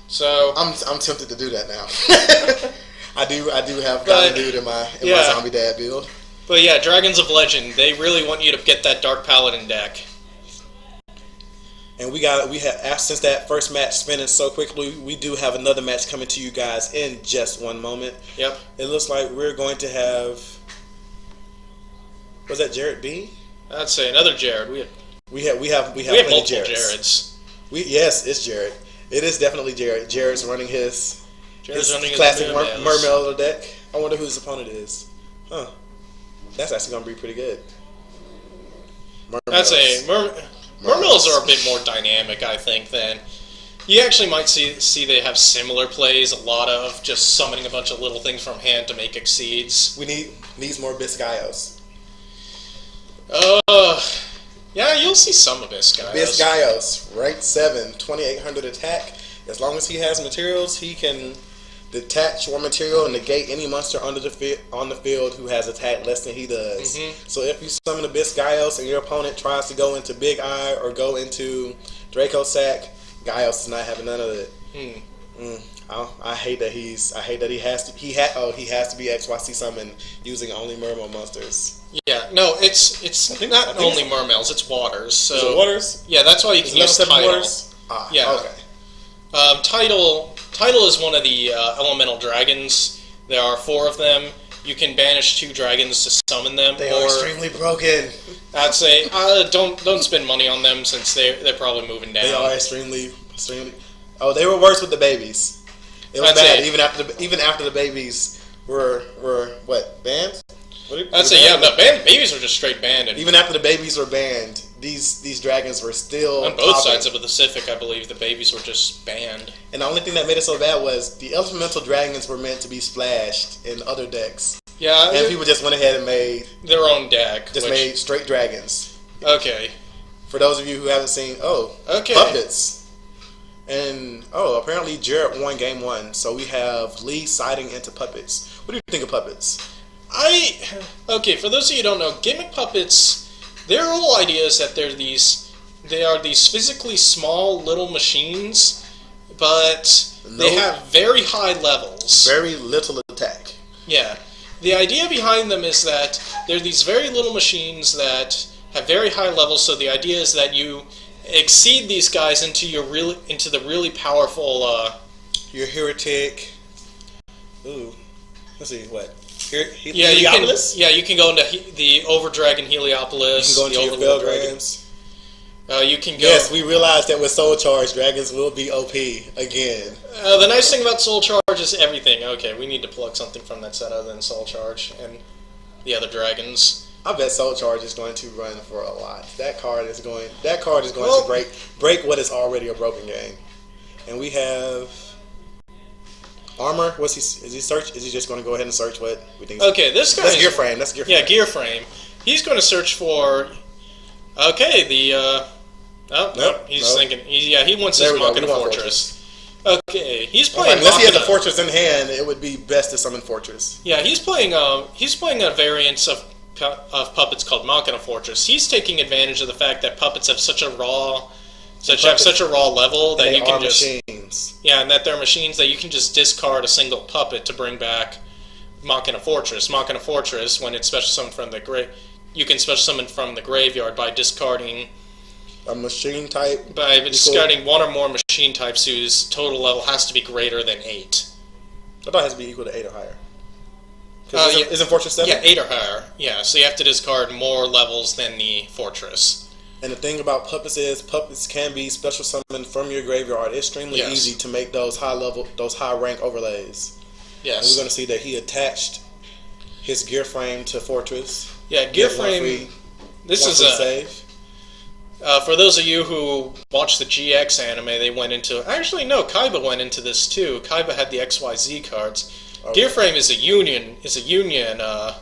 So I'm tempted to do that now. I do have Golden Dude in my zombie dad build. But yeah, Dragons of Legend, they really want you to get that Dark Paladin deck. And we have since that first match spinning so quickly, we do have another match coming to you guys in just one moment. Yep. It looks like we're going to have. Was that Jared B? I'd say another Jared. We have multiple Jareds. Yes, it's Jared. It is definitely Jared. Jared's running his classic Mermails deck. I wonder who his opponent is. Huh. That's actually going to be pretty good. I'd say Mermails are a bit more dynamic, I think, than... You actually might see they have similar plays, a lot of just summoning a bunch of little things from hand to make exceeds. We needs more Biscayos. Yeah, you'll see some of Biscayos. Biscayos, rank 7, 2800 attack. As long as he has materials, he can detach one material and negate any monster on the field who has attack less than he does. Mm-hmm. So if you summon a Biscayos and your opponent tries to go into Big Eye or go into Draco Sack, Gaios is not having none of it. I hate that he has to be XYC summoned using only Mermail monsters. Yeah, no, it's not only Mermails, it's Waters. So is it Waters? Yeah, that's why you can use Tidal. Waters? Yeah. Okay. Tidal is one of the elemental dragons. There are 4 of them. You can banish 2 dragons to summon them. They are extremely broken. I'd say don't spend money on them since they're probably moving down. They are extremely. Oh, they were worse with the babies. It was bad even after the babies were what, banned? I'd say the babies were just straight banned. Even after the babies were banned, these dragons were still on both sides of the Pacific. I believe the babies were just banned. And the only thing that made it so bad was the elemental dragons were meant to be splashed in other decks. Yeah, and people just went ahead and made their own deck. Made straight dragons. Okay. For those of you who haven't seen, puppets. And apparently Jarrett won game 1, so we have Lee siding into puppets. What do you think of puppets? For those of you who don't know, gimmick puppets, their whole idea is that they are these physically small little machines, but they have very high levels. Very little attack. Yeah. The idea behind them is that they're these very little machines that have very high levels, so the idea is that you exceed these guys into the really powerful your heretic. Ooh. Let's see, what? Heliopolis? You can go into the Overdragon Heliopolis. You can go into your Felgrams. You can go... Yes, we realized that with Soul Charge, dragons will be OP again. The nice thing about Soul Charge is everything. Okay, we need to plug something from that set other than Soul Charge and the other dragons. I bet Soul Charge is going to run for a lot. That card is going to break what is already a broken game. And we have Armor. Is he just going to go ahead and search what we think? Okay, this guy. That's Gear Frame. Yeah, Gear Frame. He's going to search for. Okay, thinking. He wants his Machina Fortress. Okay, he's playing. Unless he has a Fortress in hand, it would be best to summon Fortress. Yeah, he's playing a variant of puppets called Machina Fortress. He's taking advantage of the fact that puppets have such a raw level that you can just machines. Yeah, and that they're machines that you can just discard a single puppet to bring back Machina Fortress. Machina Fortress, when it's special summoned from the you can special summon from the graveyard by discarding a machine type. By discarding one or more machine types whose total level has to be greater than 8. I thought it has to be equal to 8 or higher. Isn't Fortress 7? Yeah, 8 or higher. Yeah, so you have to discard more levels than the Fortress. And the thing about puppets is puppets can be special summoned from your graveyard. It's extremely easy to make those high rank overlays. Yes. And we're going to see that he attached his Gear Frame to Fortress. Yeah, Gear Frame. This is a save. For those of you who watched the GX anime, they went into. Actually, no, Kaiba went into this too. Kaiba had the XYZ cards. Okay. Gear Frame is a union. Is a union card.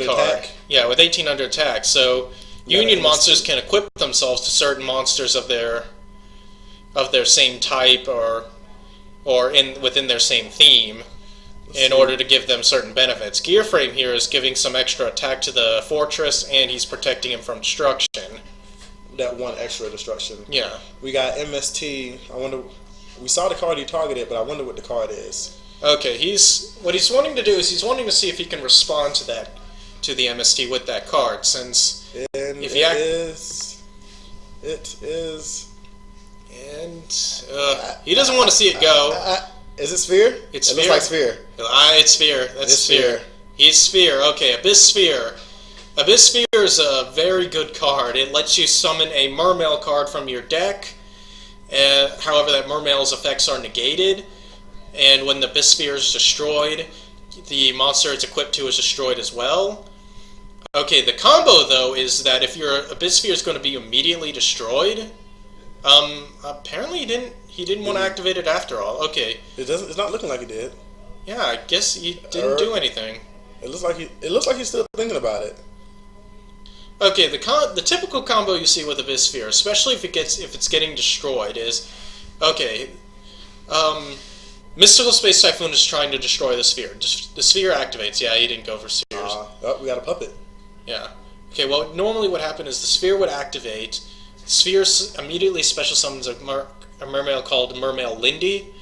Attack. Yeah, with 1800 attack. So union monsters can equip themselves to certain monsters of their same type or within their same theme in order to give them certain benefits. Gear Frame here is giving some extra attack to the Fortress, and he's protecting him from destruction. that one extra destruction. Yeah. We got MST. I wonder. We saw the card he targeted, but I wonder what the card is. Okay, what he's wanting to do is he's wanting to see if he can respond to the MST with that card, since and if it is, and he doesn't want to see it go. Is it Sphere? It looks like Sphere. It's Sphere. That's Sphere. He's Sphere. Okay, Abyss Sphere. Abyss Sphere is a very good card. It lets you summon a Mermail card from your deck. However, that Mermail's effects are negated, and when the Abyss Sphere is destroyed, the monster it's equipped to is destroyed as well. Okay, the combo though is that if your Abyss Sphere is going to be immediately destroyed, apparently he didn't want to activate it after all. Okay, it's not looking like he did. Yeah, I guess he didn't do anything. It looks like he's still thinking about it. Okay, the typical combo you see with Abyss Sphere, especially if it's getting destroyed, is okay. Mystical Space Typhoon is trying to destroy the sphere. The sphere activates. Yeah, he didn't go for spheres. We got a puppet. Yeah. Okay. Well, normally what happened is the sphere would activate. The sphere immediately special summons a mermail called Mermail Lindy.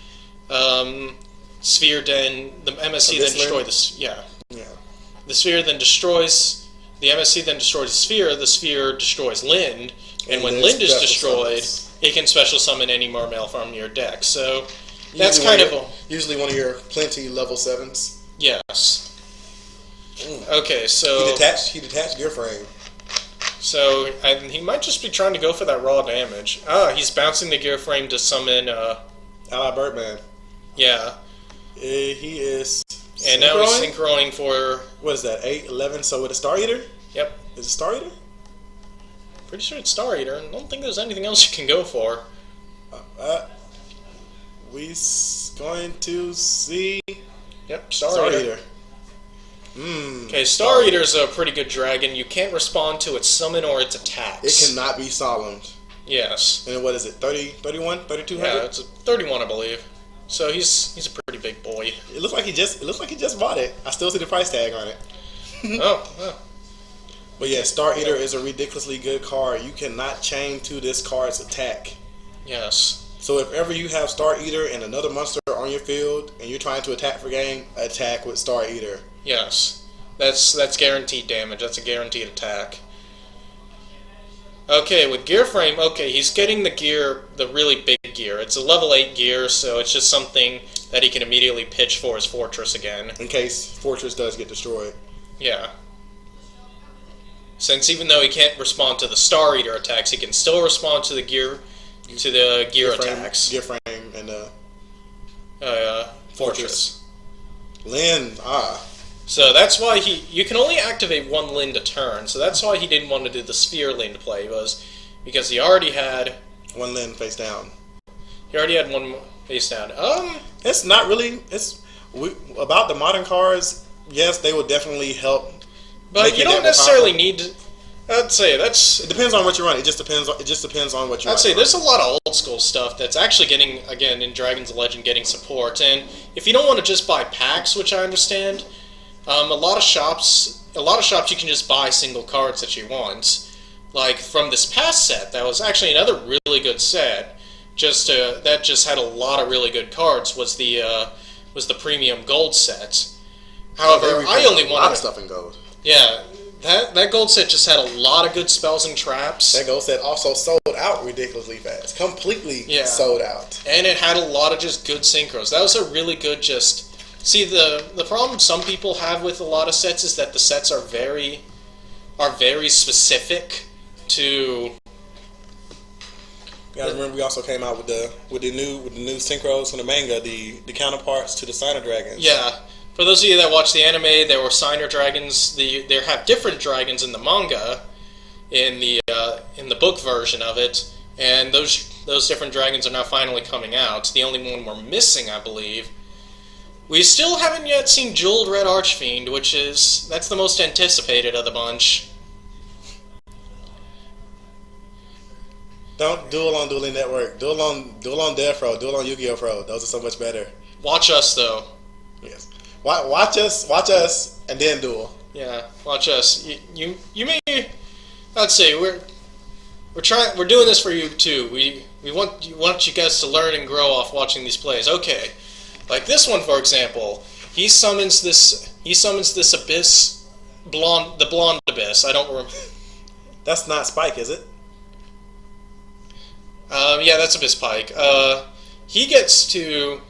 Sphere then the MSC then destroys the yeah. The sphere then destroys. The MSC then destroys the sphere. The sphere destroys Lind, and when Lind is destroyed, it can special summon any Mermail from your deck. So that's usually one of your plenty level 7s. Yes. Okay, so he detached Gear Frame. So he might just be trying to go for that raw damage. He's bouncing the Gear Frame to summon Ally Birdman. Yeah. He is. And now he's synchroning for... What is that, 8, 11? So with a Star Eater? Yep. Is it Star Eater? Pretty sure it's Star Eater. I don't think there's anything else you can go for. We going to see... Yep, Star Eater. Okay, Star Eater's a pretty good dragon. You can't respond to its summon or its attacks. It cannot be solemned. Yes. And what is it, 30, 31, 3200? Yeah, it's a 31, I believe. So he's a pretty big boy. It looks like he just bought it. I still see the price tag on it. Oh. But yeah, Star Eater is a ridiculously good card. You cannot chain to this card's attack. Yes. So if ever you have Star Eater and another monster on your field and you're trying to attack for game, attack with Star Eater. Yes. That's guaranteed damage. That's a guaranteed attack. Okay, with Gear Frame, okay, he's getting the really big gear. It's a level 8 gear, so it's just something that he can immediately pitch for his Fortress again. In case Fortress does get destroyed. Yeah. Since even though he can't respond to the Star Eater attacks, he can still respond to the gear attacks. Gear Frame and Fortress. Lind, So that's why you can only activate one Lind a turn, so that's why he didn't want to do the Sphere Lind play, because he already had... One Lind face down. He already had one face down. It's not really... about the modern cards, yes, they will definitely help. But you don't necessarily need to... I'd say that's... It depends on what you run. It just depends on what you run. I'd say there's a lot of old school stuff that's actually getting, again, in Dragons of Legend, getting support. And if you don't want to just buy packs, which I understand... a lot of shops you can just buy single cards that you want. Like from this past set, that was actually another really good set. That just had a lot of really good cards. Was the premium gold set. However, I only wanted a lot of stuff in gold. Yeah, that gold set just had a lot of good spells and traps. That gold set also sold out ridiculously fast, completely sold out, and it had a lot of just good synchros. That was a really good just. See, the problem some people have with a lot of sets is that the sets are very specific to. You gotta remember, we also came out with the new synchros from the manga, the counterparts to the Signer Dragons. Yeah, for those of you that watch the anime, there were Signer Dragons. There have different dragons in the manga, in the book version of it, and those different dragons are now finally coming out. The only one we're missing, I believe. We still haven't yet seen Jeweled Red Archfiend, that's the most anticipated of the bunch. Don't duel on Dueling Network. Duel on Death Row. Duel on Yu-Gi-Oh! Pro. Those are so much better. Watch us though. Yes. Watch us, and then duel. Yeah, watch us. You may. I'd say We're doing this for you too. We want you guys to learn and grow off watching these plays. Okay, like this one for example. He summons this abyss, the blonde abyss. I don't remember. That's not Spike, is it? Yeah, that's Abyss Pike. He gets to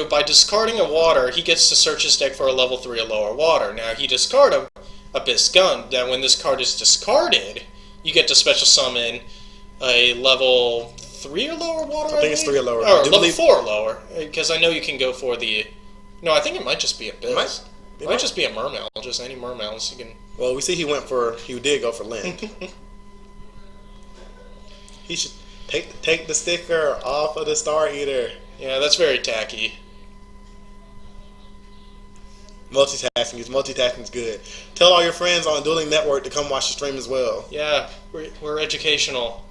by discarding a water, he gets to search his deck for a level 3 or lower water. Now he discard a Abyss Gun. Now when this card is discarded, you get to special summon a level 3 or lower water. I think it's 3 or lower. Or level 4 or lower, because I know you can go for the. No, I think it might just be Abyss. It might just be a Mermail, just any Mermails. You can. Well, we see he did go for Lind. He should take the sticker off of the Star Eater. Yeah, that's very tacky. Multitasking is good. Tell all your friends on Dueling Network to come watch the stream as well. Yeah, we're educational.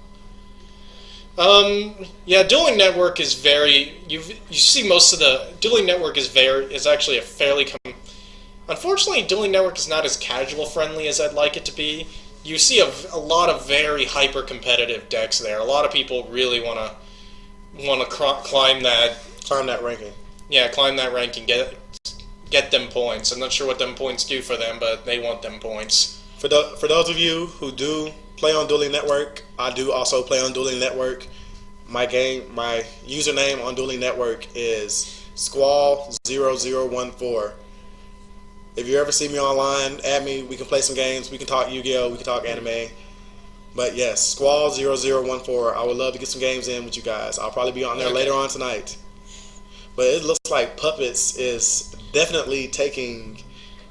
Yeah, Dueling Network is very. You see most of the Dueling Network is actually a fairly. Unfortunately, Dueling Network is not as casual friendly as I'd like it to be. You see a lot of very hyper competitive decks there. A lot of people really want to climb that ranking. Yeah, climb that ranking, get them points. I'm not sure what them points do for them, but they want them points. For those of you who do play on Dueling Network, I do also play on Dueling Network. My username on Dueling Network is Squall0014. If you ever see me online, add me. We can play some games. We can talk Yu-Gi-Oh. We can talk anime. But yes, Squall0014. I would love to get some games in with you guys. I'll probably be on there later on tonight. But it looks like Puppets is definitely taking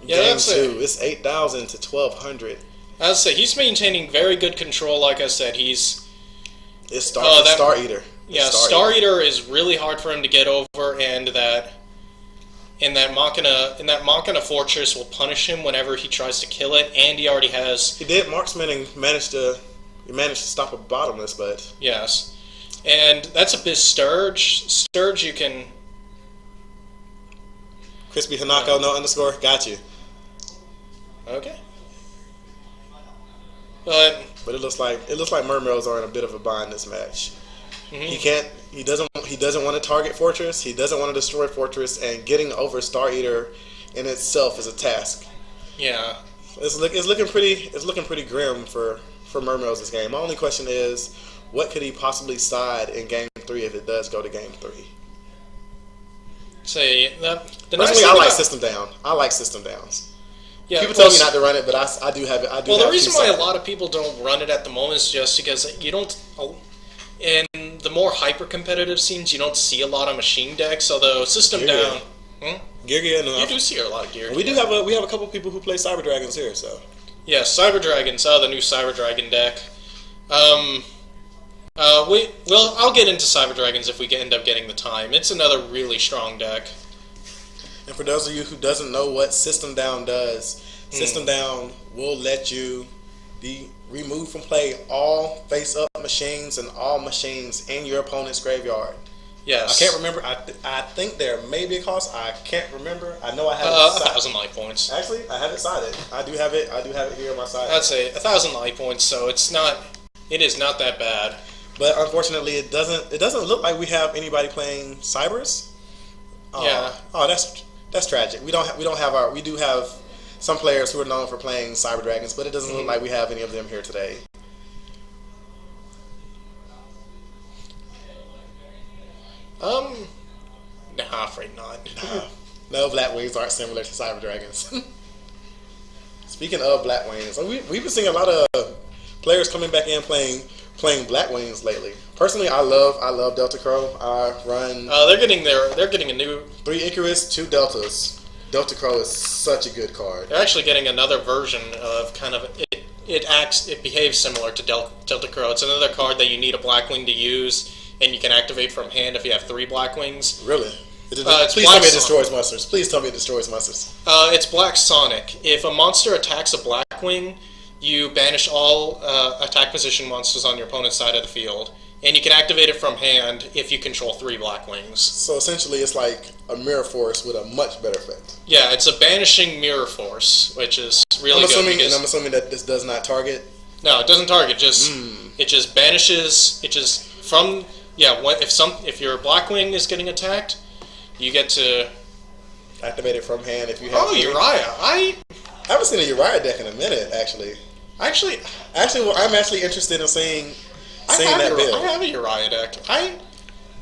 game 2. It's 8,000 to 1,200. As I say, he's maintaining very good control. Like I said, it's Star Eater. Yeah, Star Eater is really hard for him to get over, and that Machina Fortress will punish him whenever he tries to kill it, and he already has. He did marksman and managed to stop a bottomless, but yes, and that's Abyss Sturge. Sturge, you can. Crispy Hanako, no underscore. Got you. Okay. But it looks like Mermails are in a bit of a bind this match. Mm-hmm. He doesn't want to target Fortress. He doesn't want to destroy Fortress, and getting over Star Eater in itself is a task. Yeah. It's looking pretty grim for Mermails this game. My only question is, what could he possibly side in Game 3 if it does go to Game 3? I like System Down. I like System Downs. Yeah, people tell me not to run it, but I do have it. The reason why a lot of people don't run it at the moment is just because you don't. In the more hyper-competitive scenes, you don't see a lot of machine decks. Although System Down, Geargia, you do see a lot of Geargia. We have a couple people who play Cyber Dragons here, so. Yeah, Cyber Dragons. The new Cyber Dragon deck. I'll get into Cyber Dragons if we end up getting the time. It's another really strong deck. And for those of you who doesn't know what System Down does, System Down will let you be removed from play all face-up machines and all machines in your opponent's graveyard. Yes. I can't remember. I think there may be a cost. I can't remember. I know I have 1,000 life points. Actually, I have it sided. I do have it here on my side. I'd say 1,000 life points. So it is not that bad. But unfortunately, it doesn't look like we have anybody playing Cybers. Yeah. Oh, that's tragic. We do have some players who are known for playing Cyber Dragons, but it doesn't look like we have any of them here today. Nah, afraid not. No, Black Wings aren't similar to Cyber Dragons. Speaking of Black Wings, we've been seeing a lot of players coming back in playing Black Wings lately. Personally, I love Delta Crow. I run. They're getting a new 3 Icarus, 2 Deltas. Delta Crow is such a good card. They're actually getting another version of it behaves similar to Delta Crow. It's another card that you need a Blackwing to use, and you can activate from hand if you have 3 Blackwings. Really? Please tell me it destroys monsters. Please tell me it destroys monsters. It's Black Sonic. If a monster attacks a Blackwing, you banish all attack position monsters on your opponent's side of the field. And you can activate it from hand if you control 3 Blackwings. So essentially it's like a Mirror Force with a much better effect. Yeah, it's a banishing Mirror Force, which is really good. I'm assuming that this does not target? No, it doesn't target, just It just banishes. It just from if your Blackwing is getting attacked, you get to activate it from hand if you have. Oh, Uriah! I haven't seen a Uriah deck in a minute. Actually, I'm actually interested in seeing that build. I have a Uriah deck.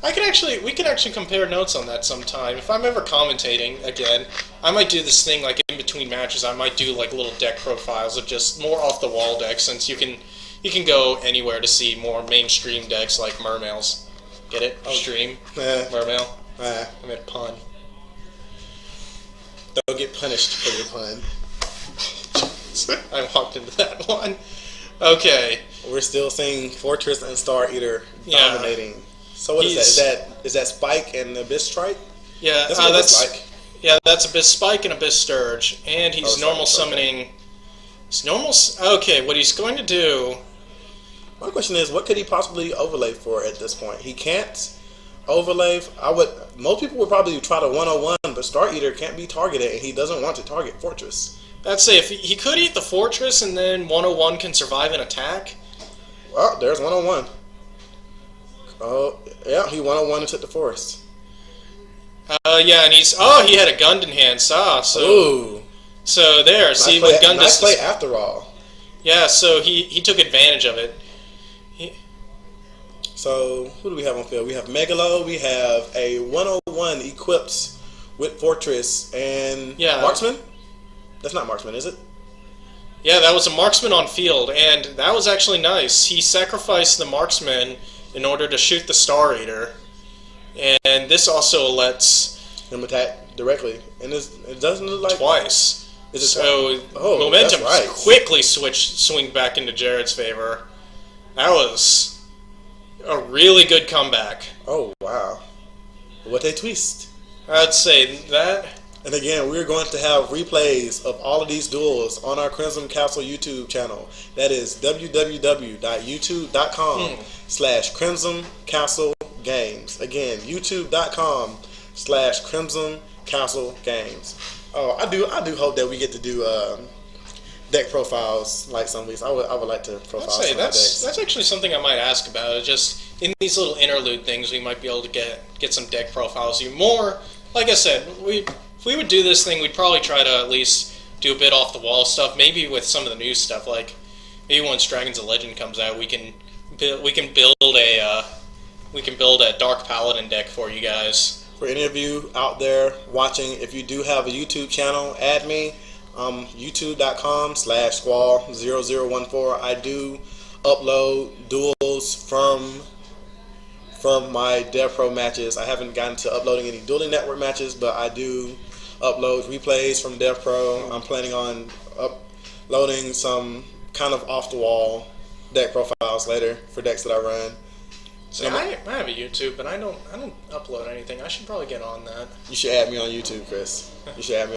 We could actually compare notes on that sometime. If I'm ever commentating again, I might do this thing like in between matches. I might do like little deck profiles of just more off the wall decks, since you can go anywhere to see more mainstream decks like Mermails. Get it? Stream Mermail. I made a pun. Don't get punished for your pun. I walked into that one. Okay. We're still seeing Fortress and Star Eater dominating. So what is that? Is that Spike and Abyss Strike? Yeah, that's Abyss Spike and Abyss Sturge, and he's normal summoning. He's normal. Okay, what he's going to do. My question is, what could he possibly overlay for at this point? He can't overlay. Most people would probably try to 101, but Star Eater can't be targeted, and he doesn't want to target Fortress. I'd say if he could eat the Fortress, and then 101 can survive an attack. Well, there's 101. Oh, yeah, he 101 and took the forest. Yeah, and he had a gun in hand, Ooh. So there, Nice see play, what gun nice play after all. Yeah, so he took advantage of it. So, who do we have on field? We have Megalo, we have a 101 equipped with Fortress, and Marksman? That's not Marksman, is it? Yeah, that was a Marksman on field, and that was actually nice. He sacrificed the Marksman in order to shoot the Star Eater, and this also lets him attack directly, and it doesn't look like twice. So momentum quickly swing back into Jared's favor. That was a really good comeback. Oh wow! What a twist! I'd say that. And again, we're going to have replays of all of these duels on our Crimson Castle YouTube channel. That is www.youtube.com/Crimson Castle Games. Again, youtube.com/Crimson Castle Games. Oh, I do hope that we get to do deck profiles like some of these. I would like to profile some of the decks. That's actually something I might ask about. Just in these little interlude things, we might be able to get some deck profiles. Like I said, if we would do this thing, we'd probably try to at least do a bit off the wall stuff. Maybe with some of the new stuff, like maybe once Dragons of Legend comes out, we can build a Dark Paladin deck for you guys. For any of you out there watching, if you do have a YouTube channel, add me. YouTube.com/Squall0014. I do upload duels from my DevPro matches. I haven't gotten to uploading any Dueling Network matches, but I do upload replays from DevPro. I'm planning on uploading some kind of off-the-wall deck profiles later for decks that I run. So I have a YouTube, but I don't upload anything. I should probably get on that. You should add me on YouTube, Chris. You should add me